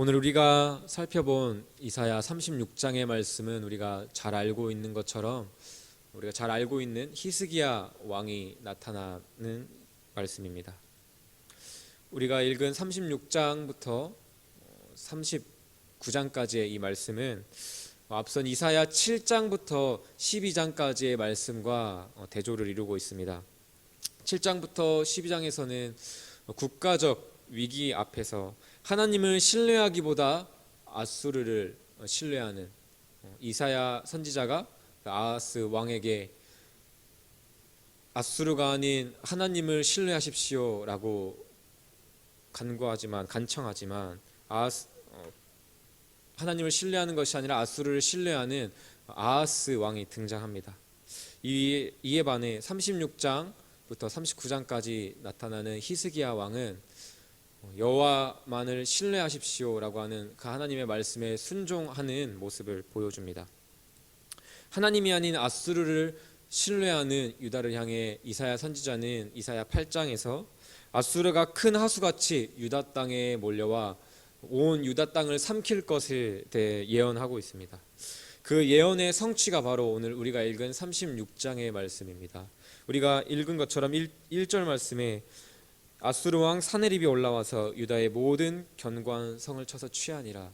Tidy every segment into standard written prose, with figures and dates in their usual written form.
오늘 우리가 살펴본 이사야 36장의 말씀은 우리가 잘 알고 있는 것처럼 우리가 잘 알고 있는 히스기야 왕이 나타나는 말씀입니다. 우리가 읽은 36장부터 39장까지의 이 말씀은 앞선 이사야 7장부터 12장까지의 말씀과 대조를 이루고 있습니다. 7장부터 12장에서는 국가적 위기 앞에서 하나님을 신뢰하기보다 아수르를 신뢰하는 이사야 선지자가 아하스 왕에게 아수르가 아닌 하나님을 신뢰하십시오라고 간청하지만 하나님을 신뢰하는 것이 아니라 아수르를 신뢰하는 아하스 왕이 등장합니다. 이에 반해 36장부터 39장까지 나타나는 히스기야 왕은 여호와만을 신뢰하십시오라고 하는 그 하나님의 말씀에 순종하는 모습을 보여줍니다. 하나님이 아닌 아수르를 신뢰하는 유다를 향해 이사야 선지자는 이사야 8장에서 아수르가 큰 하수같이 유다 땅에 몰려와 온 유다 땅을 삼킬 것에 대해 예언하고 있습니다. 그 예언의 성취가 바로 오늘 우리가 읽은 36장의 말씀입니다. 우리가 읽은 것처럼 1절 말씀에 아수르 왕 사네립이 올라와서 유다의 모든 견고한 성을 쳐서 취하니라.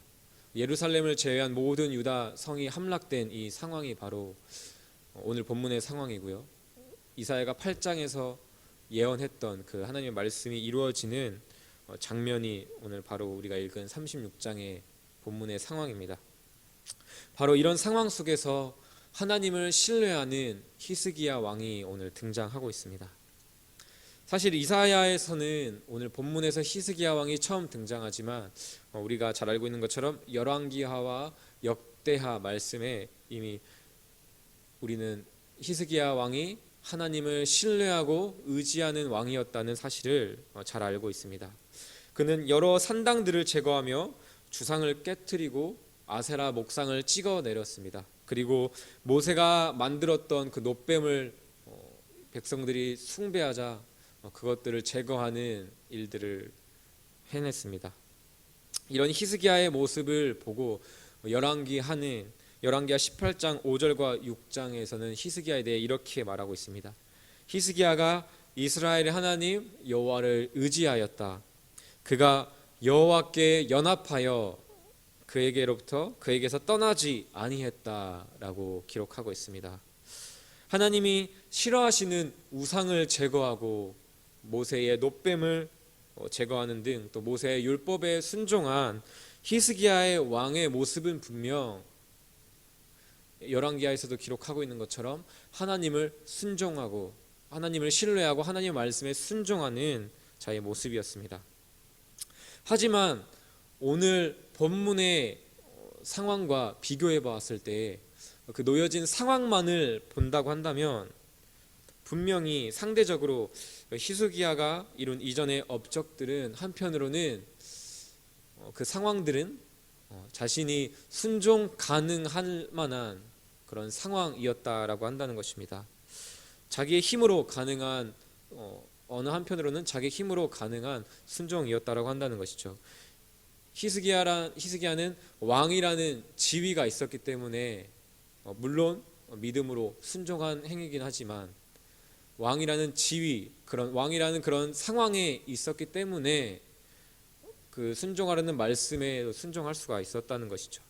예루살렘을 제외한 모든 유다 성이 함락된 이 상황이 바로 오늘 본문의 상황이고요. 이사야가 8장에서 예언했던 그 하나님의 말씀이 이루어지는 장면이 오늘 바로 우리가 읽은 36장의 본문의 상황입니다. 바로 이런 상황 속에서 하나님을 신뢰하는 히스기야 왕이 오늘 등장하고 있습니다. 사실 이사야에서는 오늘 본문에서 히스기야 왕이 처음 등장하지만 우리가 잘 알고 있는 것처럼 열왕기하와 역대하 말씀에 이미 우리는 히스기야 왕이 하나님을 신뢰하고 의지하는 왕이었다는 사실을 잘 알고 있습니다. 그는 여러 산당들을 제거하며 주상을 깨트리고 아세라 목상을 찍어 내렸습니다. 그리고 모세가 만들었던 그 놋뱀을 백성들이 숭배하자 그것들을 제거하는 일들을 해냈습니다. 이런 히스기야의 모습을 보고 열왕기하 18장 5절과 6장에서는 히스기야에 대해 이렇게 말하고 있습니다. 히스기야가 이스라엘의 하나님 여호와를 의지하였다. 그가 여호와께 연합하여 그에게서 떠나지 아니했다라고 기록하고 있습니다. 하나님이 싫어하시는 우상을 제거하고 모세의 놋뱀을 제거하는 등 또 모세의 율법에 순종한 히스기야의 왕의 모습은 분명 열왕기하에서도 기록하고 있는 것처럼 하나님을 순종하고 하나님을 신뢰하고 하나님의 말씀에 순종하는 자의 모습이었습니다. 하지만 오늘 본문의 상황과 비교해 봤을 때 그 놓여진 상황만을 본다고 한다면 분명히 상대적으로 히스기야가 이룬 이전의 업적들은 한편으로는 그 상황들은 자신이 순종 가능할 만한 그런 상황이었다라고 한다는 것입니다. 자기의 힘으로 가능한 어느 한편으로는 자기 힘으로 가능한 순종이었다라고 한다는 것이죠. 히스기야는 왕이라는 지위가 있었기 때문에 물론 믿음으로 순종한 행위이긴 하지만 왕이라는 지위, 왕이라는 그런 상황에 있었기 때문에 그 순종하려는 말씀에 순종할 수가 있었다는 것이죠.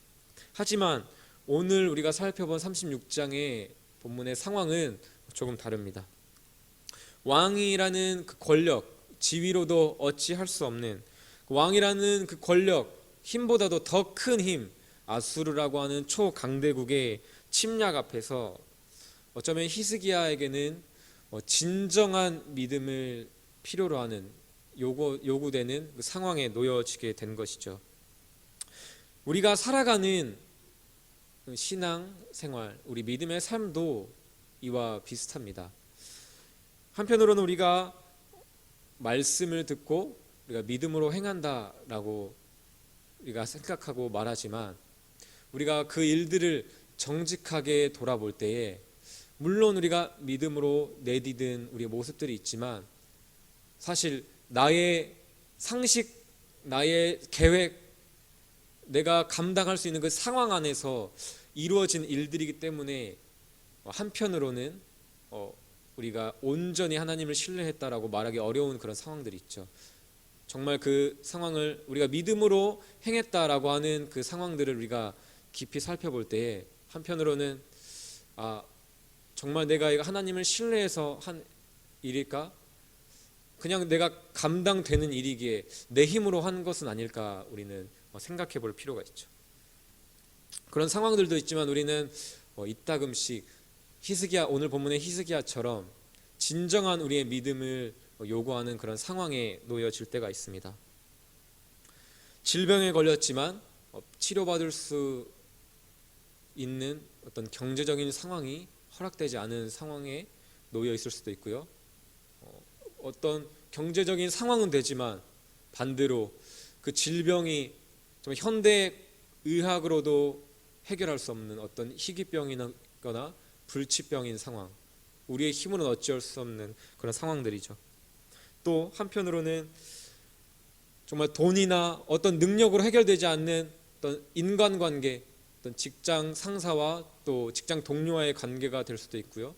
하지만 오늘 우리가 살펴본 36장의 본문의 상황은 조금 다릅니다. 왕이라는 그 권력, 지위로도 어찌할 수 없는 왕이라는 그 권력, 힘보다도 더 큰 힘, 아수르라고 하는 초강대국의 침략 앞에서 어쩌면 히스기야에게는 진정한 믿음을 필요로 하는 요구되는 그 상황에 놓여지게 된 것이죠. 우리가 살아가는 신앙 생활, 우리 믿음의 삶도 이와 비슷합니다. 한편으로는 우리가 말씀을 듣고 우리가 믿음으로 행한다라고 우리가 생각하고 말하지만 우리가 그 일들을 정직하게 돌아볼 때에 물론 우리가 믿음으로 내디딘 우리의 모습들이 있지만 사실 나의 상식, 나의 계획, 내가 감당할 수 있는 그 상황 안에서 이루어진 일들이기 때문에 한편으로는 우리가 온전히 하나님을 신뢰했다라고 말하기 어려운 그런 상황들이 있죠. 정말 그 상황을 우리가 믿음으로 행했다라고 하는 그 상황들을 우리가 깊이 살펴볼 때에 한편으로는 정말 내가 이거 하나님을 신뢰해서 한 일일까? 그냥 내가 감당되는 일이기에 내 힘으로 한 것은 아닐까 우리는 생각해 볼 필요가 있죠. 그런 상황들도 있지만 우리는 이따금씩 히스기야, 오늘 본문의 히스기야처럼 진정한 우리의 믿음을 요구하는 그런 상황에 놓여질 때가 있습니다. 질병에 걸렸지만 치료받을 수 있는 어떤 경제적인 상황이 허락되지 않은 상황에 놓여 있을 수도 있고요. 어떤 경제적인 상황은 되지만 반대로 그 질병이 좀 현대 의학으로도 해결할 수 없는 어떤 희귀병이거나 불치병인 상황, 우리의 힘으로는 어찌할 수 없는 그런 상황들이죠. 또 한편으로는 정말 돈이나 어떤 능력으로 해결되지 않는 어떤 인간관계, 어떤 직장 상사와 또 직장 동료와의 관계가 될 수도 있고요.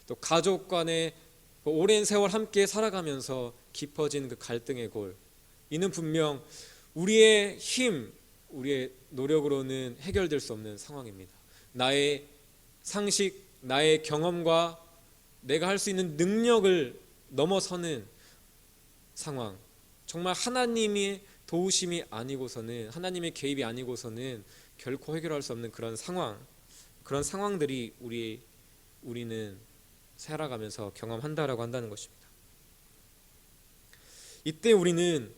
또 가족 간의 오랜 세월 함께 살아가면서 깊어진 그 갈등의 골, 이는 분명 우리의 힘, 우리의 노력으로는 해결될 수 없는 상황입니다. 나의 상식, 나의 경험과 내가 할 수 있는 능력을 넘어서는 상황, 정말 하나님의 도우심이 아니고서는, 하나님의 개입이 아니고서는 결코 해결할 수 없는 그런 상황, 그런 상황들이 우리는 살아가면서 경험한다라고 한다는 것입니다. 이때 우리는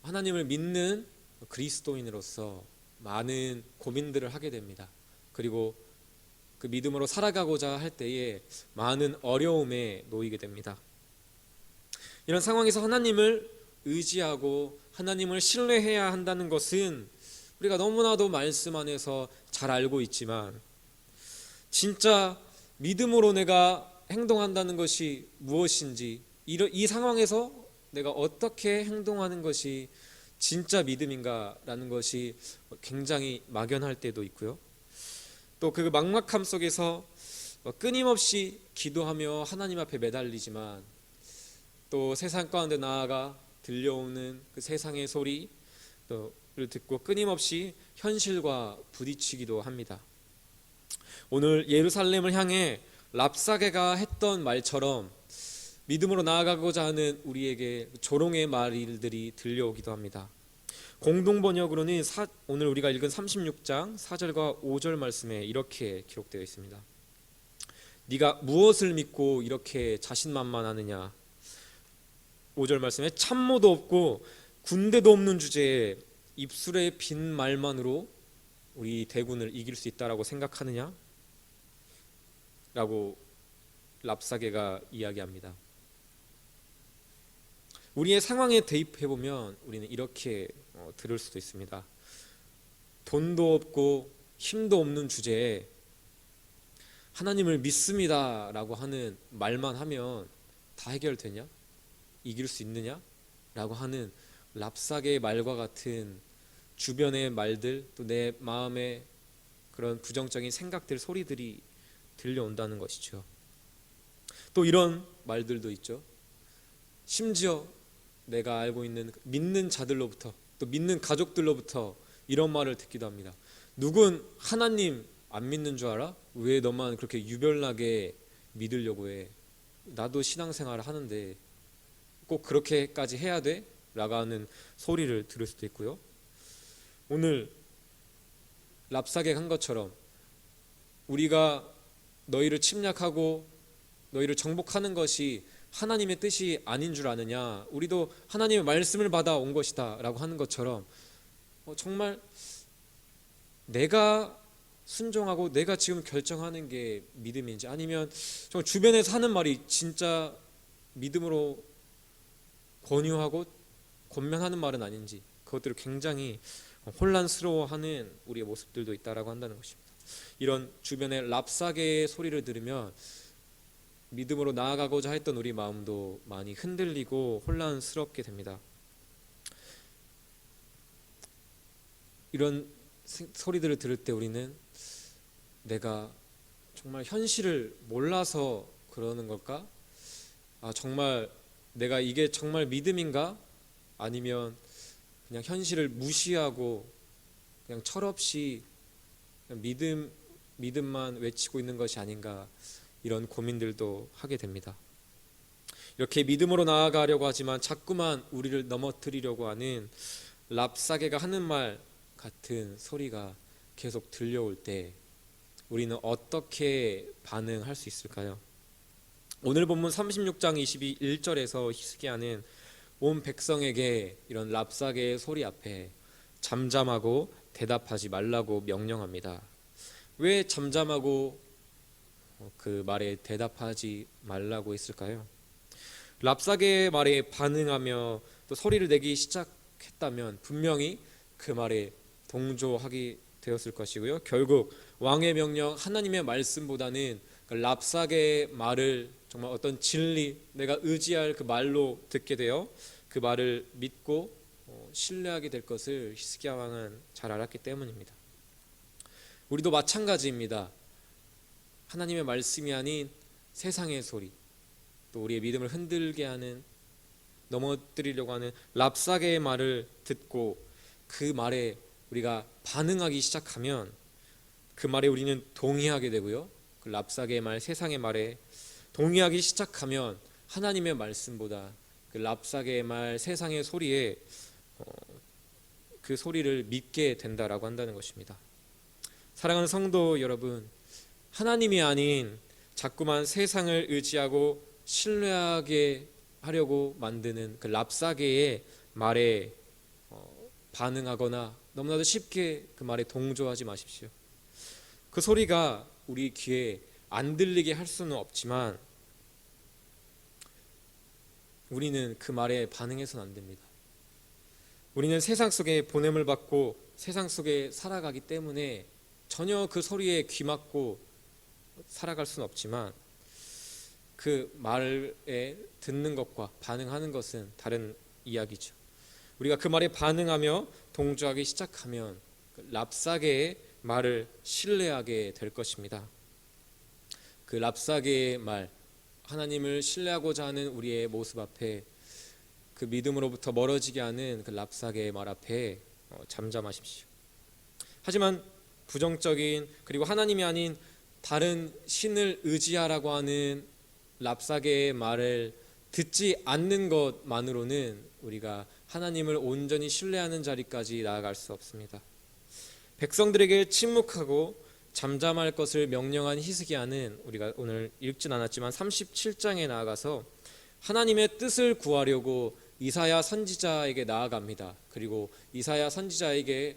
하나님을 믿는 그리스도인으로서 많은 고민들을 하게 됩니다. 그리고 그 믿음으로 살아가고자 할 때에 많은 어려움에 놓이게 됩니다. 이런 상황에서 하나님을 의지하고 하나님을 신뢰해야 한다는 것은 우리가 너무나도 말씀 안에서 잘 알고 있지만, 진짜 믿음으로 내가 행동한다는 것이 무엇인지, 이 상황에서 내가 어떻게 행동하는 것이 진짜 믿음인가라는 것이 굉장히 막연할 때도 있고요. 또 그 막막함 속에서 끊임없이 기도하며 하나님 앞에 매달리지만 또 세상 가운데 나아가 들려오는 그 세상의 소리를 듣고 끊임없이 현실과 부딪히기도 합니다. 오늘 예루살렘을 향해 랍사게가 했던 말처럼 믿음으로 나아가고자 하는 우리에게 조롱의 말들이 들려오기도 합니다. 공동번역으로는 오늘 우리가 읽은 36장 4절과 5절 말씀에 이렇게 기록되어 있습니다. 네가 무엇을 믿고 이렇게 자신만만하느냐. 5절 말씀에 참모도 없고 군대도 없는 주제에 입술의 빈 말만으로 우리 대군을 이길 수 있다라고 생각하느냐? 라고 랍사게가 이야기합니다. 우리의 상황에 대입해보면 우리는 이렇게 들을 수도 있습니다. 돈도 없고 힘도 없는 주제에 하나님을 믿습니다 라고 하는 말만 하면 다 해결되냐? 이길 수 있느냐? 라고 하는 랍사게의 말과 같은 주변의 말들, 또 내 마음의 그런 부정적인 생각들, 소리들이 들려온다는 것이죠. 또 이런 말들도 있죠. 심지어 내가 알고 있는 믿는 자들로부터, 또 믿는 가족들로부터 이런 말을 듣기도 합니다. 누군 하나님 안 믿는 줄 알아? 왜 너만 그렇게 유별나게 믿으려고 해? 나도 신앙생활을 하는데 꼭 그렇게까지 해야 돼? 라고 하는 소리를 들을 수도 있고요. 오늘 랍사게가 한 것처럼 우리가 너희를 침략하고 너희를 정복하는 것이 하나님의 뜻이 아닌 줄 아느냐, 우리도 하나님의 말씀을 받아 온 것이다 라고 하는 것처럼 정말 내가 순종하고 내가 지금 결정하는 게 믿음인지, 아니면 정말 주변에서 하는 말이 진짜 믿음으로 권유하고 권면하는 말은 아닌지, 그것들을 굉장히 혼란스러워하는 우리의 모습들도 있다라고 한다는 것입니다. 이런 주변의 랍사게의 소리를 들으면 믿음으로 나아가고자 했던 우리 마음도 많이 흔들리고 혼란스럽게 됩니다. 이런 소리들을 들을 때 우리는 내가 정말 현실을 몰라서 그러는 걸까? 정말 내가 이게 정말 믿음인가? 아니면 그냥 현실을 무시하고 그냥 철없이 그냥 믿음만 외치고 있는 것이 아닌가, 이런 고민들도 하게 됩니다. 이렇게 믿음으로 나아가려고 하지만 자꾸만 우리를 넘어뜨리려고 하는 랍사게가 하는 말 같은 소리가 계속 들려올 때 우리는 어떻게 반응할 수 있을까요? 오늘 본문 36장 21절에서 히스기야는 온 백성에게 이런 랍사게의 소리 앞에 잠잠하고 대답하지 말라고 명령합니다. 왜 잠잠하고 그 말에 대답하지 말라고 했을까요? 랍사게의 말에 반응하며 또 소리를 내기 시작했다면 분명히 그 말에 동조하게 되었을 것이고요. 결국 왕의 명령, 하나님의 말씀보다는 그 랍사게의 말을 정말 어떤 진리, 내가 의지할 그 말로 듣게 되어 그 말을 믿고 신뢰하게 될 것을 히스기야 왕은 잘 알았기 때문입니다. 우리도 마찬가지입니다. 하나님의 말씀이 아닌 세상의 소리, 또 우리의 믿음을 흔들게 하는, 넘어뜨리려고 하는 랍사게의 말을 듣고 그 말에 우리가 반응하기 시작하면 그 말에 우리는 동의하게 되고요. 그 랍사게의 말, 세상의 말에 동의하기 시작하면 하나님의 말씀보다 그 랍사게의 말, 세상의 소리에 그 소리를 믿게 된다라고 한다는 것입니다. 사랑하는 성도 여러분, 하나님이 아닌 자꾸만 세상을 의지하고 신뢰하게 하려고 만드는 그 랍사게의 말에 반응하거나 너무나도 쉽게 그 말에 동조하지 마십시오. 그 소리가 우리 귀에 안 들리게 할 수는 없지만 우리는 그 말에 반응해서는 안 됩니다. 우리는 세상 속에 보냄을 받고 세상 속에 살아가기 때문에 전혀 그 소리에 귀 막고 살아갈 수는 없지만 그 말에 듣는 것과 반응하는 것은 다른 이야기죠. 우리가 그 말에 반응하며 동조하기 시작하면 그 랍사게의 말을 신뢰하게 될 것입니다. 그 랍사게의 말, 하나님을 신뢰하고자 하는 우리의 모습 앞에, 그 믿음으로부터 멀어지게 하는 그 랍사게의 말 앞에 잠잠하십시오. 하지만 부정적인, 그리고 하나님이 아닌 다른 신을 의지하라고 하는 랍사게의 말을 듣지 않는 것만으로는 우리가 하나님을 온전히 신뢰하는 자리까지 나아갈 수 없습니다. 백성들에게 침묵하고 잠잠할 것을 명령한 히스기야는 우리가 오늘 읽진 않았지만 37장에 나아가서 하나님의 뜻을 구하려고 이사야 선지자에게 나아갑니다. 그리고 이사야 선지자에게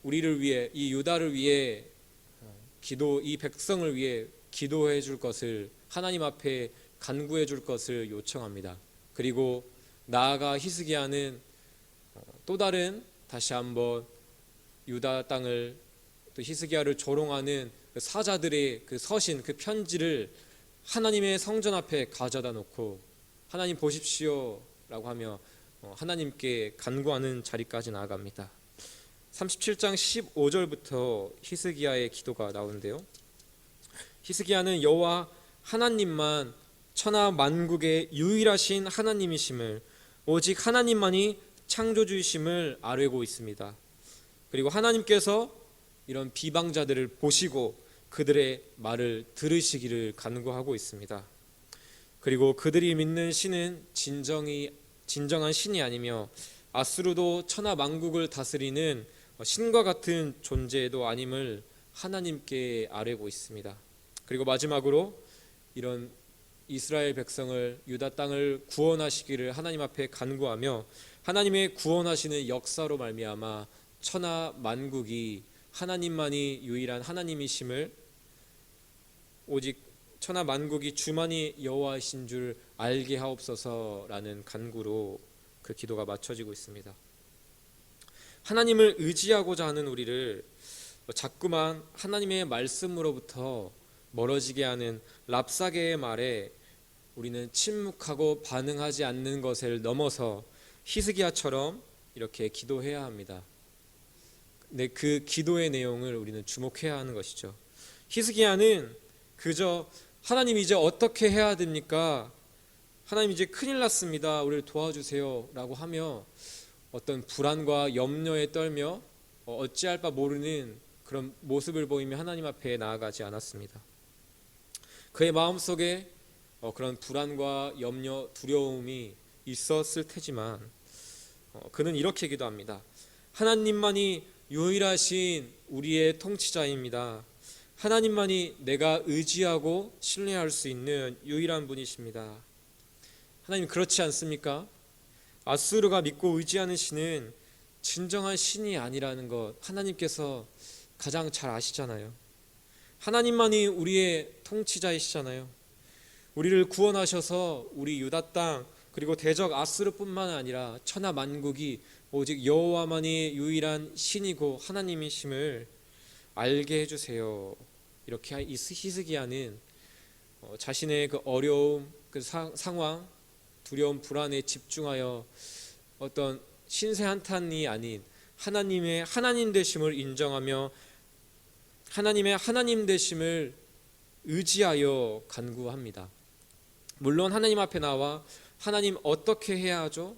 우리를 위해, 이 유다를 위해 이 백성을 위해 기도해 줄 것을, 하나님 앞에 간구해 줄 것을 요청합니다. 그리고 나아가 히스기야는 또 다른, 다시 한번 유다 땅을, 또 히스기야를 조롱하는 그 사자들의 그 서신, 그 편지를 하나님의 성전 앞에 가져다 놓고 하나님 보십시오 라고 하며 하나님께 간구하는 자리까지 나아갑니다. 37장 15절부터 히스기야의 기도가 나오는데요. 히스기야는 여호와 하나님만 천하 만국의 유일하신 하나님이심을, 오직 하나님만이 창조주이심을 아뢰고 있습니다. 그리고 하나님께서 이런 비방자들을 보시고 그들의 말을 들으시기를 간구하고 있습니다. 그리고 그들이 믿는 신은 진정한 신이 아니며 아수르도 천하 만국을 다스리는 신과 같은 존재도 아님을 하나님께 아뢰고 있습니다. 그리고 마지막으로 이런 이스라엘 백성을, 유다 땅을 구원하시기를 하나님 앞에 간구하며 하나님의 구원하시는 역사로 말미암아 천하 만국이 하나님만이 유일한 하나님이심을, 오직 천하 만국이 주만이 여호와이신 줄 알게 하옵소서라는 간구로 그 기도가 맞춰지고 있습니다. 하나님을 의지하고자 하는 우리를 자꾸만 하나님의 말씀으로부터 멀어지게 하는 랍사게의 말에 우리는 침묵하고 반응하지 않는 것을 넘어서 히스기야처럼 이렇게 기도해야 합니다. 그 기도의 내용을 우리는 주목해야 하는 것이죠. 히스기야는 그저 하나님 이제 어떻게 해야 됩니까? 하나님 이제 큰일 났습니다. 우리를 도와주세요 라고 하며 어떤 불안과 염려에 떨며 어찌할 바 모르는 그런 모습을 보이며 하나님 앞에 나아가지 않았습니다. 그의 마음속에 그런 불안과 염려, 두려움이 있었을 테지만 그는 이렇게 기도합니다. 하나님만이 유일하신 우리의 통치자입니다. 하나님만이 내가 의지하고 신뢰할 수 있는 유일한 분이십니다. 하나님 그렇지 않습니까? 아수르가 믿고 의지하는 신은 진정한 신이 아니라는 것 하나님께서 가장 잘 아시잖아요. 하나님만이 우리의 통치자이시잖아요. 우리를 구원하셔서 우리 유다 땅 그리고 대적 아수르뿐만 아니라 천하 만국이 오직 여호와만이 유일한 신이고 하나님이심을 알게 해주세요. 이렇게 히스기야는 자신의 그 어려움, 그 상황, 두려움, 불안에 집중하여 어떤 신세 한탄이 아닌 하나님의 하나님 되심을 인정하며 하나님의 하나님 되심을 의지하여 간구합니다. 물론 하나님 앞에 나와 하나님 어떻게 해야 하죠?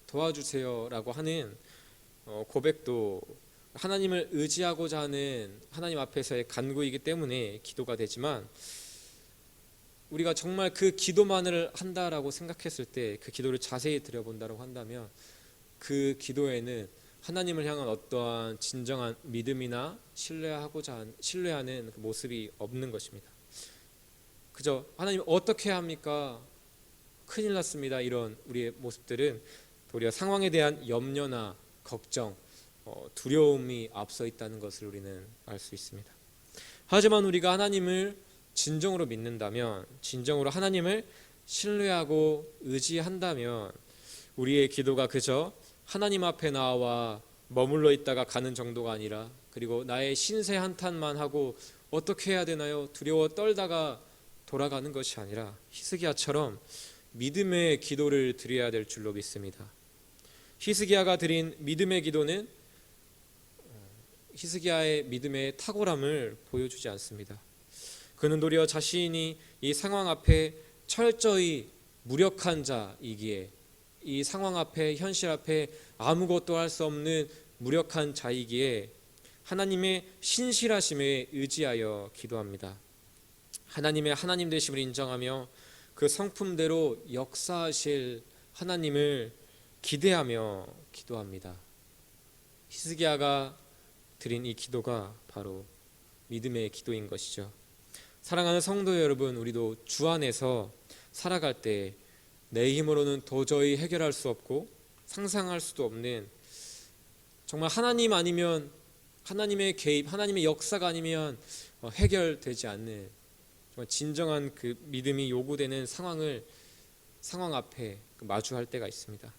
도와주세요 라고 하는 고백도 하나님을 의지하고자 하는 하나님 앞에서의 간구이기 때문에 기도가 되지만 우리가 정말 그 기도만을 한다라고 생각했을 때 그 기도를 자세히 들여본다고 한다면 그 기도에는 하나님을 향한 어떠한 진정한 믿음이나 신뢰하는 그 모습이 없는 것입니다. 그저 하나님 어떻게 합니까? 큰일 났습니다. 이런 우리의 모습들은 도리어 상황에 대한 염려나 걱정, 두려움이 앞서 있다는 것을 우리는 알 수 있습니다. 하지만 우리가 하나님을 진정으로 믿는다면, 진정으로 하나님을 신뢰하고 의지한다면 우리의 기도가 그저 하나님 앞에 나와 머물러 있다가 가는 정도가 아니라 그리고 나의 신세 한탄만 하고 어떻게 해야 되나요? 두려워 떨다가 돌아가는 것이 아니라 히스기야처럼 믿음의 기도를 드려야 될 줄로 믿습니다. 히스기야가 드린 믿음의 기도는 히스기야의 믿음의 탁월함을 보여주지 않습니다. 그는 도리어 자신이 이 상황 앞에 철저히 무력한 자이기에 이 상황 앞에 현실 앞에 아무것도 할 수 없는 무력한 자이기에 하나님의 신실하심에 의지하여 기도합니다. 하나님의 하나님 되심을 인정하며 그 성품대로 역사하실 하나님을 기대하며 기도합니다. 히스기야가 드린 이 기도가 바로 믿음의 기도인 것이죠. 사랑하는 성도 여러분, 우리도 주 안에서 살아갈 때 내 힘으로는 도저히 해결할 수 없고 상상할 수도 없는 정말 하나님 아니면 하나님의 개입, 하나님의 역사가 아니면 해결되지 않는 정말 진정한 그 믿음이 요구되는 상황 앞에 마주할 때가 있습니다.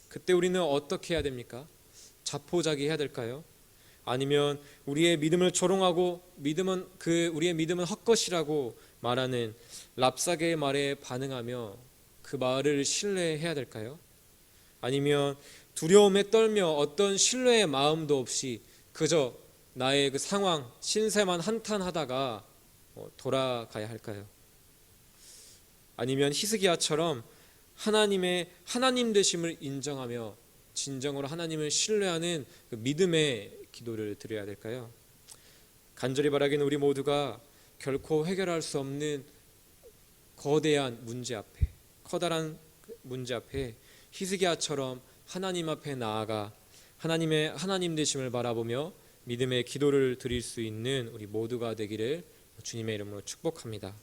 그때 우리는 어떻게 해야 됩니까? 자포자기 해야 될까요? 아니면 우리의 믿음을 조롱하고 우리의 믿음은 헛것이라고 말하는 랍사게의 말에 반응하며 그 말을 신뢰해야 될까요? 아니면 두려움에 떨며 어떤 신뢰의 마음도 없이 그저 나의 그 상황, 신세만 한탄하다가 돌아가야 할까요? 아니면 히스기야처럼 하나님의 하나님 되심을 인정하며 진정으로 하나님을 신뢰하는 그 믿음의 기도를 드려야 될까요? 간절히 바라기는 우리 모두가 결코 해결할 수 없는 거대한 문제 앞에, 커다란 문제 앞에 히스기야처럼 하나님 앞에 나아가 하나님의 하나님 되심을 바라보며 믿음의 기도를 드릴 수 있는 우리 모두가 되기를 주님의 이름으로 축복합니다.